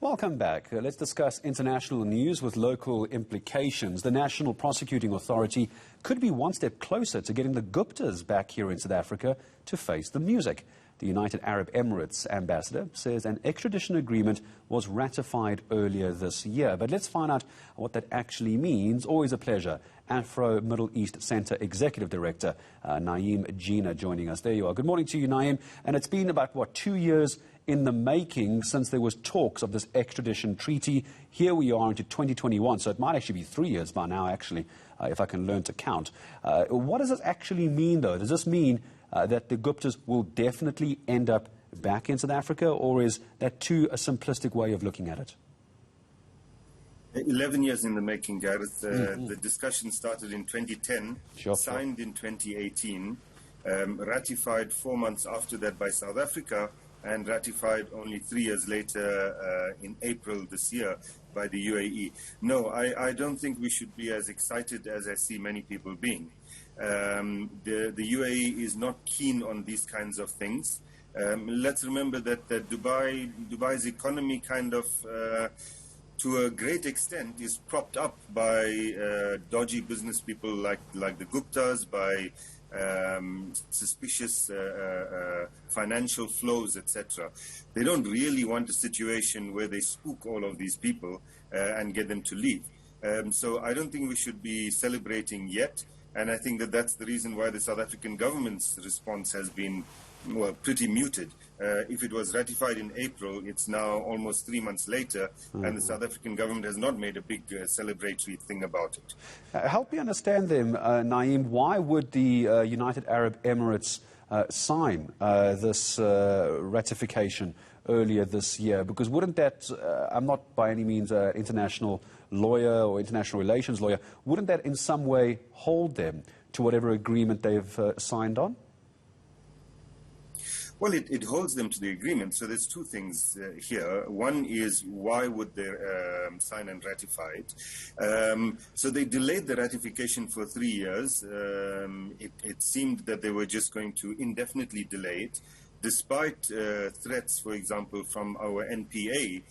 Welcome back. Let's discuss international news with local implications. The National Prosecuting Authority could be one step closer to getting the Guptas back here in South Africa to face the music. The United Arab Emirates ambassador says an extradition agreement was ratified earlier this year. But let's find out what that actually means. Always a pleasure. Afro-Middle East Center Executive Director Jeenah joining us. There you are. Good morning to you, Naeem. And it's been about, 2 years in the making since there was talks of this extradition treaty. Here we are into 2021, so it might actually be 3 years by now, actually, if I can learn to count. What does this actually mean, though? Does this mean that the Guptas will definitely end up back in South Africa, or is that too a simplistic way of looking at it? 11 years in the making, Gareth. The discussion started in 2010, signed in 2018, ratified 4 months after that by South Africa, and ratified only 3 years later in April this year by the UAE. No, I don't think we should be as excited as I see many people being. The UAE is not keen on these kinds of things. Let's remember that Dubai's economy kind of, to a great extent, is propped up by dodgy business people like the Guptas, by suspicious financial flows, etc. They don't really want a situation where they spook all of these people and get them to leave. So I don't think we should be celebrating yet, and I think that that's the reason why the South African government's response has been, well, pretty muted. If it was ratified in April, it's now almost 3 months later, and the South African government has not made a big celebratory thing about it. Help me understand them, Naeem. Why would the United Arab Emirates sign this ratification earlier this year? Because wouldn't that, I'm not by any means an international lawyer or international relations lawyer, wouldn't that in some way hold them to whatever agreement they've signed on? Well, it holds them to the agreement. So there's two things here. One is, why would they sign and ratify it? So they delayed the ratification for 3 years. It seemed that they were just going to indefinitely delay it, despite threats, for example, from our NPA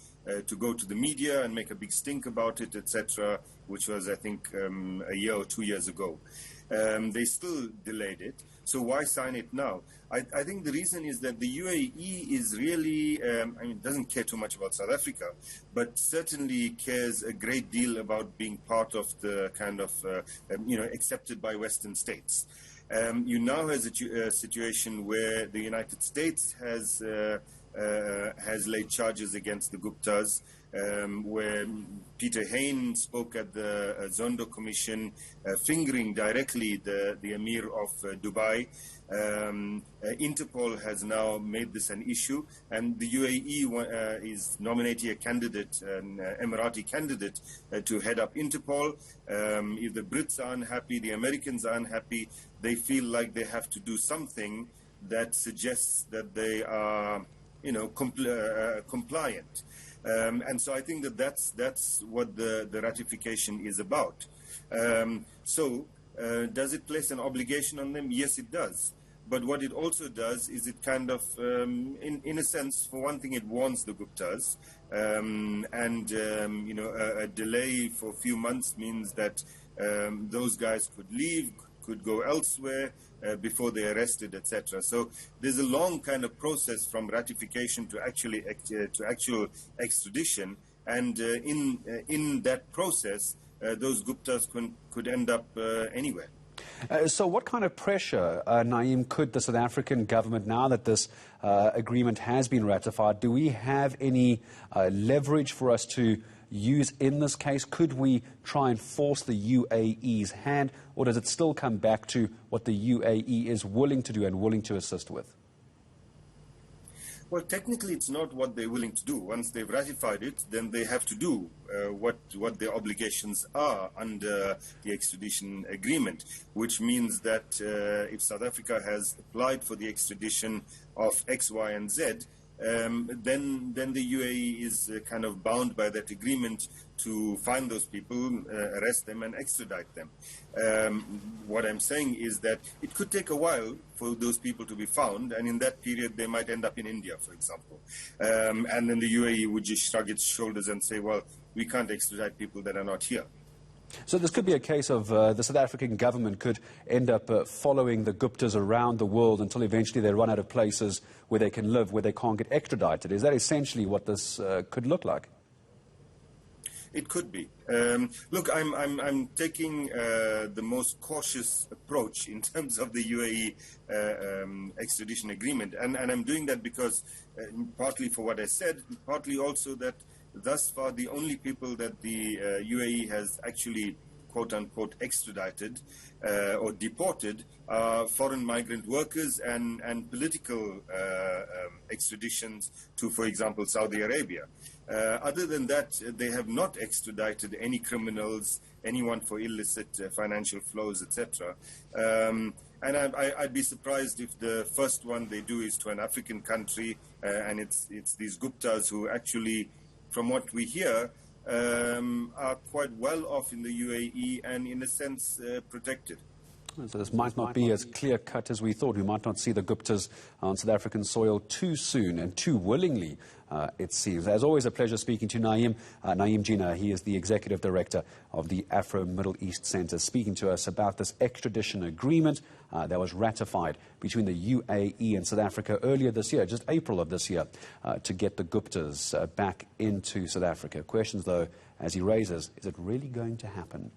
to go to the media and make a big stink about it, etc., which was, I think, a year or 2 years ago. They still delayed it. So why sign it now? I think the reason is that the UAE is really, doesn't care too much about South Africa, but certainly cares a great deal about being part of the kind of, accepted by Western states. You now have a situation where the United States has laid charges against the Guptas, where Peter Hain spoke at the Zondo Commission, fingering directly the Emir of Dubai. Interpol has now made this an issue, and the UAE is nominating a candidate, an Emirati candidate, to head up Interpol. If the Brits are unhappy, the Americans are unhappy, they feel like they have to do something that suggests that they are, compliant. And so I think that that's what the ratification is about. Does it place an obligation on them? Yes, it does. But what it also does is it kind of, in a sense, for one thing, it warns the Guptas. A delay for a few months means that those guys could leave, could go elsewhere before they're arrested, etc. So there's a long kind of process from ratification to actual extradition, and in that process, those Guptas could end up anywhere. So what kind of pressure, Naeem, could the South African government, now that this agreement has been ratified, do we have any leverage for us to use in this case? Could we try and force the UAE's hand, or does it still come back to what the UAE is willing to do and willing to assist with? Well, technically, it's not what they're willing to do. Once they've ratified it, then they have to do what their obligations are under the extradition agreement, which means that if South Africa has applied for the extradition of X, Y, and Z, then the UAE is kind of bound by that agreement to find those people, arrest them, and extradite them. What I'm saying is that it could take a while for those people to be found, and in that period they might end up in India, for example. And then the UAE would just shrug its shoulders and say, well, we can't extradite people that are not here. So this could be a case of the South African government could end up following the Guptas around the world until eventually they run out of places where they can live, where they can't get extradited. Is that essentially what this could look like? It could be. Look, I'm taking the most cautious approach in terms of the UAE extradition agreement, and I'm doing that because partly for what I said, partly also that thus far the only people that the UAE has actually quote-unquote extradited or deported are foreign migrant workers and political extraditions to, for example, Saudi Arabia. Other than that, they have not extradited any criminals, anyone for illicit financial flows, etc. And I'd be surprised if the first one they do is to an African country, and it's these Guptas who actually, from what we hear, are quite well off in the UAE and, in a sense, protected. So this might not be as clear-cut as we thought. We might not see the Guptas on South African soil too soon and too willingly, it seems. As always, a pleasure speaking to Naeem Jeenah. He is the Executive Director of the Afro-Middle East Centre, speaking to us about this extradition agreement that was ratified between the UAE and South Africa earlier this year, just April of this year, to get the Guptas back into South Africa. Questions, though, as he raises, is it really going to happen?